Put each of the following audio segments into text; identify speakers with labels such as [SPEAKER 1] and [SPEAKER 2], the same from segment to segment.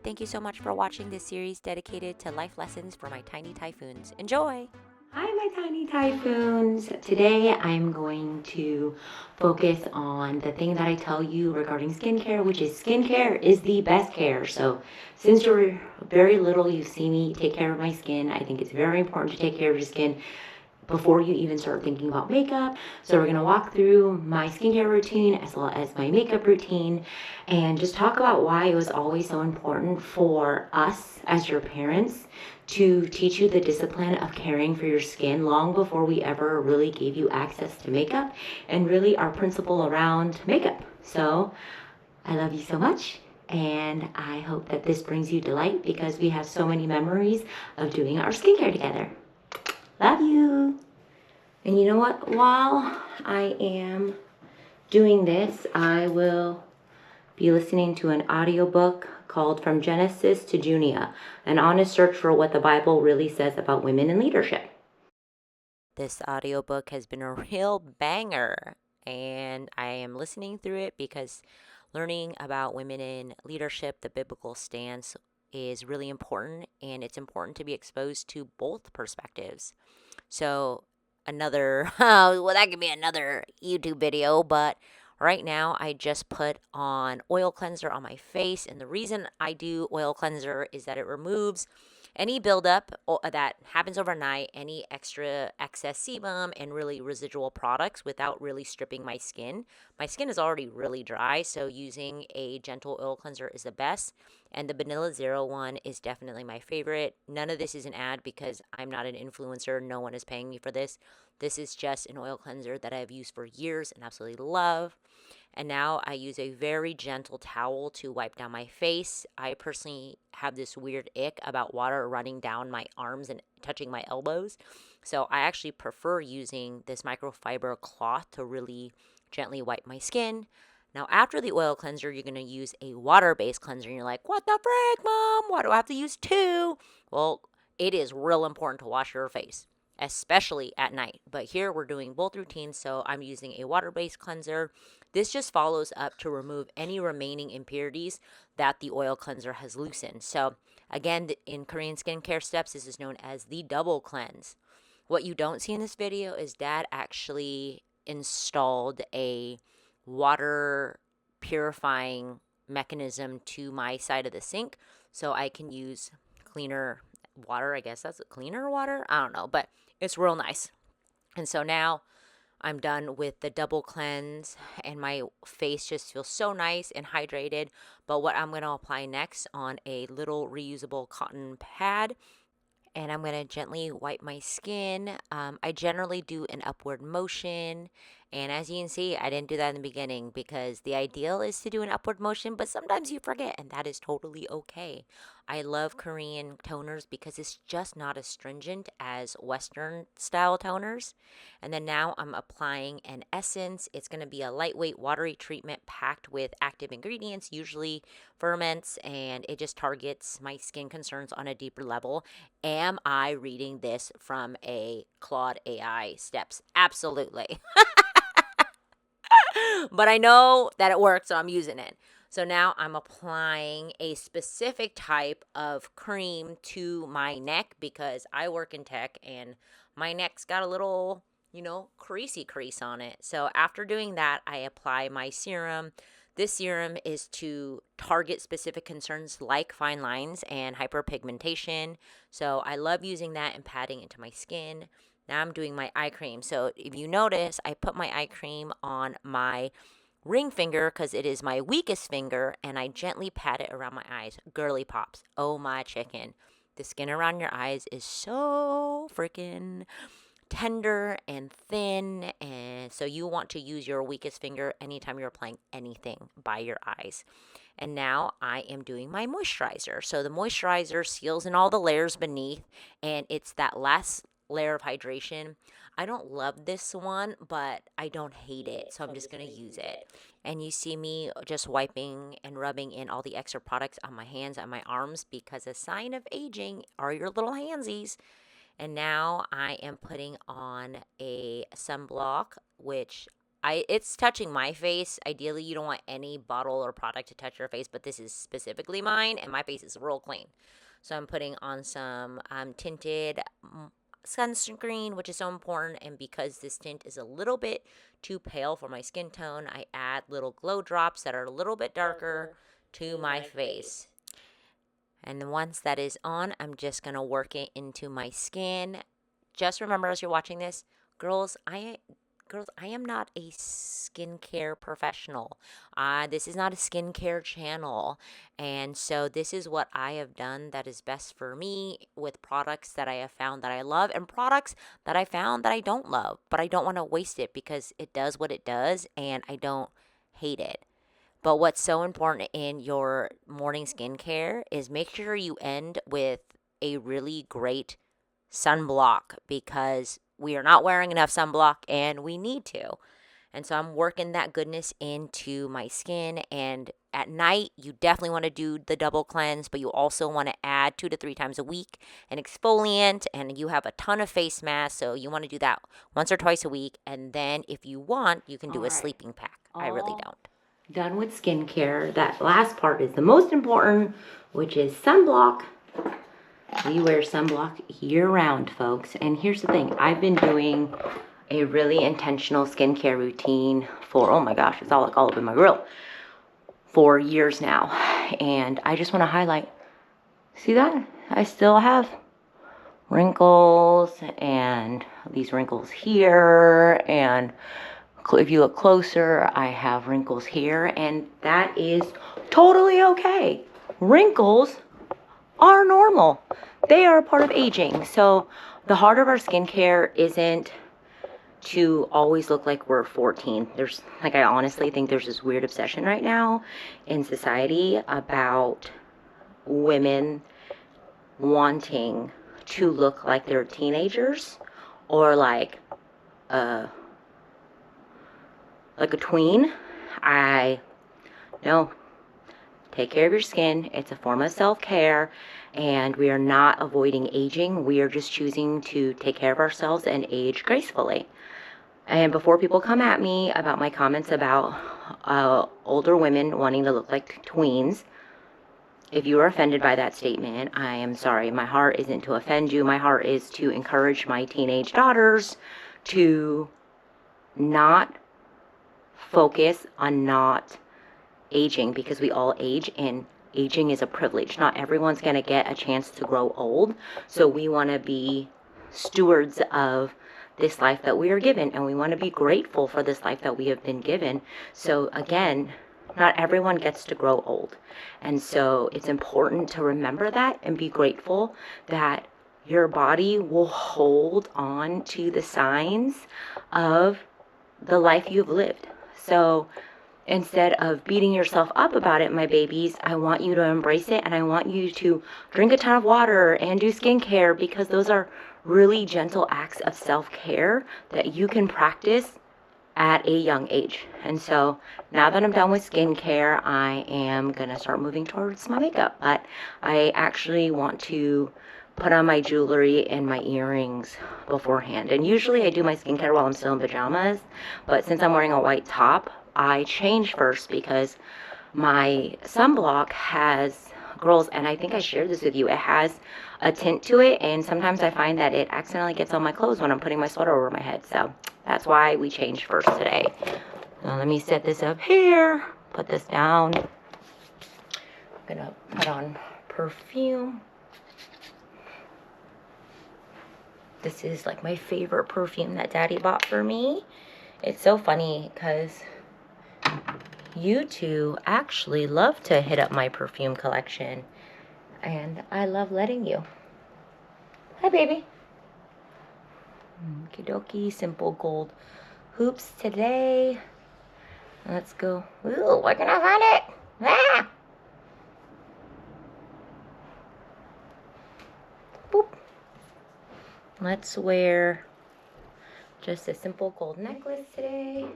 [SPEAKER 1] Thank you so much for watching this series dedicated to life lessons for my tiny typhoons. Enjoy!
[SPEAKER 2] Hi, my tiny typhoons. Today I'm going to focus on the thing that I tell you regarding skincare, which is skincare is the best care. So since you're very little, you've seen me take care of my skin. I think it's very important to take care of your skin before you even start thinking about makeup. So we're going to walk through my skincare routine as well as my makeup routine and just talk about why it was always so important for us as your parents to teach you the discipline of caring for your skin long before we ever really gave you access to makeup and really our principle around makeup. So I love you so much. And I hope that this brings you delight because we have so many memories of doing our skincare together. Love you. And you know what? While I am doing this, I will be listening to an audiobook called From Genesis to Junia, an honest search for what the Bible really says about women in leadership.
[SPEAKER 1] This audiobook has been a real banger, and I am listening through it because learning about women in leadership, the biblical stance, is really important, and it's important to be exposed to both perspectives. So, another, well, that could be another YouTube video, but right now I just put on oil cleanser on my face, and the reason I do oil cleanser is that it removes any buildup that happens overnight, any extra excess sebum, and really residual products without really stripping my skin. My skin is already really dry, so using a gentle oil cleanser is the best. And the Vanilla Zero one is definitely my favorite. None of this is an ad because I'm not an influencer. No one is paying me for this. This is just an oil cleanser that I've used for years and absolutely love. And now I use a very gentle towel to wipe down my face. I personally have this weird ick about water running down my arms and touching my elbows. So I actually prefer using this microfiber cloth to really gently wipe my skin. Now, after the oil cleanser, you're going to use a water-based cleanser. And you're like, what the frick, Mom? Why do I have to use two? Well, it is real important to wash your face, especially at night. But here we're doing both routines, so I'm using a water-based cleanser. This just follows up to remove any remaining impurities that the oil cleanser has loosened. So again, in Korean skincare steps, this is known as the double cleanse. What you don't see in this video is Dad actually installed a water purifying mechanism to my side of the sink so I can use cleaner water. I guess that's cleaner water. I don't know, but it's real nice. And so now I'm done with the double cleanse and my face just feels so nice and hydrated. But what I'm going to apply next on a little reusable cotton pad, and I'm going to gently wipe my skin. I generally do an upward motion. And as you can see, I didn't do that in the beginning because the ideal is to do an upward motion, but sometimes you forget, and that is totally okay. I love Korean toners because it's just not as stringent as Western style toners. And then now I'm applying an essence. It's going to be a lightweight, watery treatment packed with active ingredients, usually ferments, and it just targets my skin concerns on a deeper level. Am I reading this from a Claude AI steps? Absolutely. But I know that it works, so I'm using it. So now I'm applying a specific type of cream to my neck because I work in tech and my neck's got a little, creasy crease on it. So after doing that, I apply my serum. This serum is to target specific concerns like fine lines and hyperpigmentation. So I love using that and patting into my skin. Now I'm doing my eye cream. So if you notice, I put my eye cream on my ring finger because it is my weakest finger, and I gently pat it around my eyes. Girly pops. Oh my chicken. The skin around your eyes is so freaking tender and thin, and so you want to use your weakest finger anytime you're applying anything by your eyes. And now I am doing my moisturizer. So the moisturizer seals in all the layers beneath, and it's that last layer of hydration. I don't love this one, but I don't hate it, so I'm just going to use it. And you see me just wiping and rubbing in all the extra products on my hands and my arms because a sign of aging are your little handsies. And now I am putting on a sunblock, which it's touching my face. Ideally, you don't want any bottle or product to touch your face, but this is specifically mine, and my face is real clean. So I'm putting on some tinted sunscreen, which is so important. And because this tint is a little bit too pale for my skin tone, I add little glow drops that are a little bit darker to my face. And then once that is on, I'm just going to work it into my skin. Just remember as you're watching this, girls, I am not a skincare professional. This is not a skincare channel. And so this is what I have done that is best for me with products that I have found that I love and products that I found that I don't love, but I don't want to waste it because it does what it does and I don't hate it. But what's so important in your morning skincare is make sure you end with a really great sunblock because we are not wearing enough sunblock and we need to. And so I'm working that goodness into my skin. And at night, you definitely want to do the double cleanse, but you also want to add 2 to 3 times a week an exfoliant. And you have a ton of face masks, so you want to do that once or twice a week. And then if you want, you can do a sleeping pack. I really don't.
[SPEAKER 2] Done with skincare. That last part is the most important, which is sunblock. We wear sunblock year-round, folks. And here's the thing. I've been doing a really intentional skincare routine for, oh my gosh, it's all up in my grill, for years now. And I just want to highlight, see that? I still have wrinkles and these wrinkles here, and if you look closer, I have wrinkles here, and that is totally okay. Wrinkles are normal. They are a part of aging. So the heart of our skincare isn't to always look like we're 14. I honestly think there's this weird obsession right now in society about women wanting to look like they're teenagers or like a tween. No. Take care of your skin. It's a form of self-care, and we are not avoiding aging. We are just choosing to take care of ourselves and age gracefully. And before people come at me about my comments about older women wanting to look like tweens, if you are offended by that statement, I am sorry. My heart isn't to offend you. My heart is to encourage my teenage daughters to not focus on not aging, because we all age, and aging is a privilege. Not everyone's going to get a chance to grow old. So we want to be stewards of this life that we are given, and we want to be grateful for this life that we have been given. So again, not everyone gets to grow old. And so it's important to remember that and be grateful that your body will hold on to the signs of the life you've lived. So instead of beating yourself up about it, my babies, I want you to embrace it, and I want you to drink a ton of water and do skincare, because those are really gentle acts of self-care that you can practice at a young age. And so now that I'm done with skincare, I am going to start moving towards my makeup. But I actually want to put on my jewelry and my earrings beforehand. And usually I do my skincare while I'm still in pajamas. But since I'm wearing a white top, I change first, because my sunblock has, girls, and I think I shared this with you, it has a tint to it, and sometimes I find that it accidentally gets on my clothes when I'm putting my sweater over my head. So that's why we changed first today. Now let me set this up here, put this down. I'm gonna put on perfume. This is like my favorite perfume that Daddy bought for me. It's so funny because you two actually love to hit up my perfume collection, and I love letting you. Hi, baby. Okie dokie, simple gold hoops today. Let's go. Ooh, where can I find it? Ah! Boop. Let's wear just a simple gold necklace today.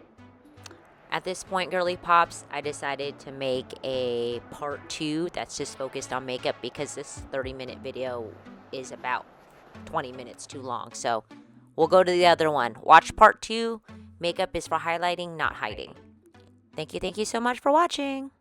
[SPEAKER 1] At this point, girly pops, I decided to make a part 2 that's just focused on makeup, because this 30-minute video is about 20 minutes too long. So we'll go to the other one. Watch part 2, Makeup is for highlighting, not hiding. Thank you so much for watching.